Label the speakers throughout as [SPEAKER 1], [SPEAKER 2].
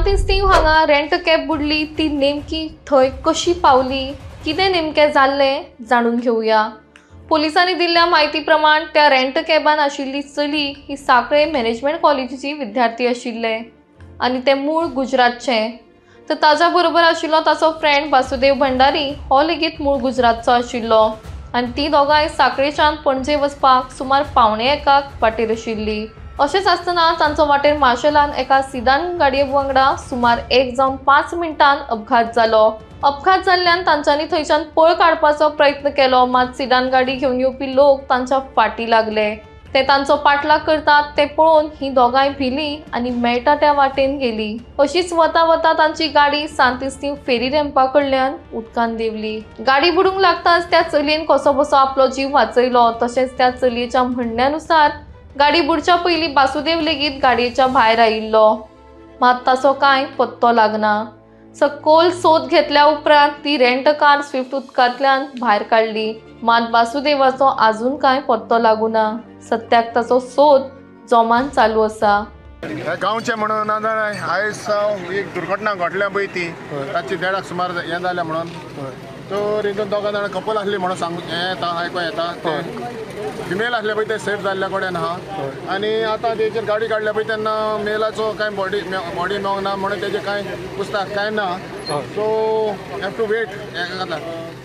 [SPEAKER 1] सांती Steve हांगा rent cab बुडली ती नेमकी थंय कशी पावली, कितें नेमकें जाल्लें जाणून घेवया। पोलिसांनी दिल्ल्या माहिती प्रमाण त्या रेंट कॅबान आशिल्ली चली ही सांखळे मॅनेजमेंट कॉलेजीची विद्यार्थी आशिल्ले आनी ते मूळ गुजरातचे। तर ताच्या बरोबर आशिल्लो ताचो फ्रेंड वासुदेव भंडारी हो लेगीत मूळ गुजरातचो आशिल्लो आनी ती दोगांय सांखळेच्यान पणजे वचपाक सुमार 12:45 वाटेर आशिल्ली। अशेंच आसतना तांचो वाटेर मार्शेलान एका सिडान गाडये वांगडा सुमार 1:05 मिनटांन अपघात जालो। अपघात जाल्ल्यान तांच्यांनी थंयच्यान पळ काडपाचो प्रयत्न केलो, मात सिडान गाडी घेवन येवपी लोक तांच्या फाटी लागले। ते तांचो पाठलाग करतात ते पळोवन ही दोगांय भिली आनी मेळटा त्या वाटेन गेली। अशीच वता वता तांची गाडी सांती स्टीव फेरी रॅम्पा कडल्यान उदकान देंवली। गाडी बुडूंक लागताच त्या चलयेन कसो बसो आपलो जीव वाचयलो। तशेंच त्या चलयेच्या म्हणण्यानुसार गाडी बुडच्या पयलीं वासुदेव लेगीत गाडयेच्या भायर आयिल्लो, मात ताचो कांय पत्तो लागना। सखोल सोद घेतल्या उपरांत ती रेंट कार स्विफ्ट उदकांतल्यान भायर काडली, मात वासुदेवाचो आजून कांय पत्तो लागूना। सद्याक ताचो सोद जोमान चालू आसा।
[SPEAKER 2] गांवचे म्हणून आयज एक दुर्घटना घडल्या पळय ती रातची 1:30 सुमार हें जाल्या म्हणून तर हितून दोगां जाणां कपल आसली म्हणून सांग हें येता आयको येता ते फिमेल आसले पळय ते सेफ जाल्ल्या कडेन आहा आनी आतां तेचेर गाडी काडल्या पळय तेन्ना मेलाचो कांय बॉडी मेळोंक ना म्हणून तेजे कांय पुस्तक कांय ना, सो हॅव टू वेट हें जाता।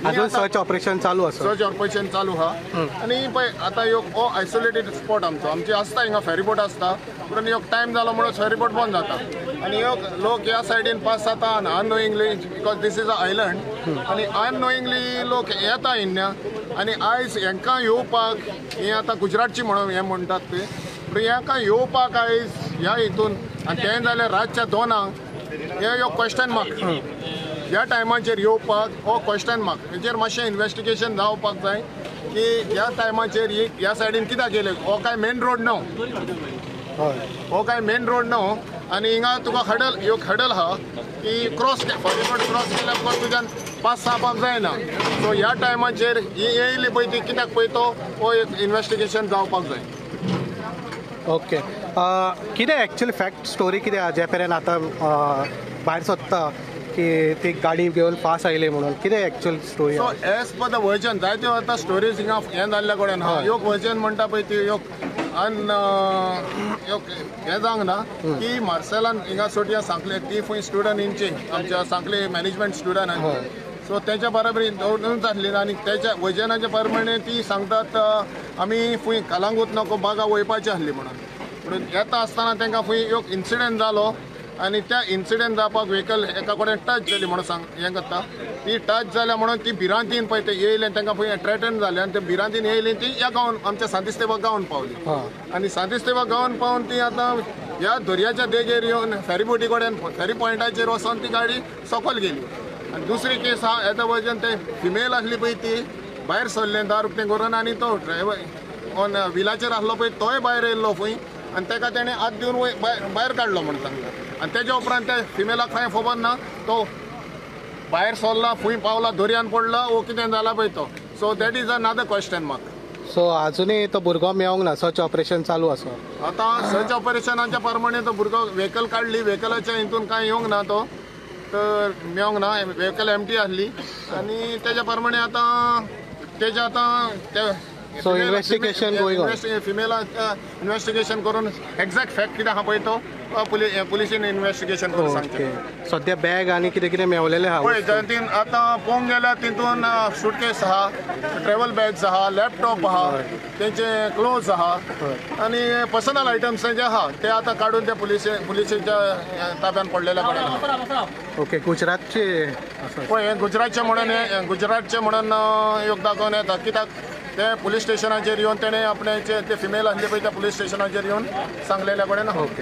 [SPEAKER 3] अजून सर्च ऑपरेशन चालू आसा।
[SPEAKER 2] सर्च ऑपरेशन चालू आहा आनी पळय आतां हो आयसोलेटेड स्पॉट आमची आसता हिंगा फेरीबोट आसता, पूण ह्यो टायम जालो म्हणून फेरीबोट बंद जाता आनी ह्यो लोक ह्या सायडीन पास जाता unknowingly because this is a island आनी अननोईंगली लोक येता हिंगा आनी आयज हांकां येवपाक हें आतां गुजरातची म्हणून हें म्हणटात ते, पूण हांकां येवपाक आयज ह्या हितून आनी तें जाल्यार रातच्या 2:00 हे क्वेश्चन मार्क ह्या टायमाचेर येवपाक हो क्वेश्चन मार्क हेचेर मातशें इन्वेस्टिगेशन जावपाक जाय की ह्या टायमाचेर ह्या सायडीन कित्याक गेले। हो काय मेन रोड न्हू, हो काय मेन रोड न्हू आनी हिंगा तुका हडल आहा की क्रॉस फेरीबोट क्रॉस केल्या उपरांत तुज्यान पास जावपाक जायना, सो ह्या टायमाचेर ही येयली पळय ती कित्याक पळय तो हो एक इन्वेस्टिगेशन जावपाक जाय।
[SPEAKER 3] ओके, कितें एक्चुअली फॅक्ट स्टोरी कितें आहा जे पर्यंत आतां भायर सरता की ती गाडी घेवन पास आयली म्हणून कितें actual story?
[SPEAKER 2] So as per the version जायत्यो आतां स्टोरीज हिंगा हें जाल्ल्या कडेन आहा। योग वर्जन म्हणटा पळय ती हें जावंक ना की मार्सेलान हिंगा सोटिया सांखले ती फूंय स्टुडंट हिंची आमच्या सांखले मॅनेजमेंट स्टुडंट सो तेच्या बरोबरी दोन जातली आनी तेच्या वजनाचे प्रमाणे ती सांगतात आमी फूंय कलांगूट नको बागा वयपाची आसली म्हणून येता आसतना तांकां फूंय एक इन्सिडंट जालो आनी त्या इन्सिडंट जावपाक व्हेकल एका कडेन टच जाली म्हणून हें करता ती टच जाल्या म्हणून ती भिरांतीन पळय ते येयले तांकां फूंय थ्रेटन जाले आनी ते भिरांतीन येयली ती ह्या गांवान आमच्या सांतिस्तेवा गांवान पावली आनी सांतिस्तेवा गांवान पावन ती आतां ह्या दर्याच्या देगेर येवन फेरीबोटी कडेन फेरी पॉयंटाचेर वचोन ती गाडी सकयल गेली। आनी दुसरी केस आहा येता वजन ते फिमेल आसली पळय ती भायर सरलें दार उक्तें करून आनी तो ड्रायव्हर व्हिलाचेर आसलो पळय तोय भायर येयल्लो फूंय आनी ताका तेणें हात दिवन भायर काडलो म्हणून सांगता आनी तेज्या उपरांत त्या फिमेलाक कांय खबर ना, तो भायर सरला फूंय पावला दर्यान पडला वो कितें जाला पळय तो, so that is another question mark.
[SPEAKER 3] So आजुनूय तो भुरगो मेळोंक ना, सर्च ऑपरेशन चालू आसा।
[SPEAKER 2] आतां सर्च ऑपरेशनाच्या प्रमाणे तो भुरगो व्हेकल काडली, व्हेकलाच्या हितून कांय येवंक ना तो तर मेळोंक ना, व्हेकल एम्प्टी आसली आनी तेज्या प्रमाणे आतां तेजें आतां
[SPEAKER 3] सो इन्वेस्टिगेशन गोईंग ऑन।
[SPEAKER 2] फिमेला इन्वेस्टिगेशन करून एक्झॅक्ट फॅक्ट कितें आहा पळय तो पुलिसीन इन्वेस्टिगेशन करून सांगचे।
[SPEAKER 3] सद्या बॅग आनी कितें कितें मेवलेलें आहा
[SPEAKER 2] पळय तातूंत आतां पळोवंक गेल्यार तितून सुटकेस आहा, ट्रॅव्हल बॅग्स आहा, लॅपटॉप आहा, तेंचे क्लोज आहा आनी पर्सनल आयटम्स जे आहा ते आतां काडून ते पुलिसेच्या ताब्यान पडलेल्या कडेन।
[SPEAKER 3] ओके, गुजरातचे
[SPEAKER 2] पळय हें गुजरातचे म्हणून योग दाखोवन येता कित्याक ते पुलीस स्टेशनाचेर येवन तेणें आपणें ते फिमेल आसली पळय त्या पुलीस स्टेशनाचेर येवन सांगलेल्या कडेन।
[SPEAKER 3] ओके,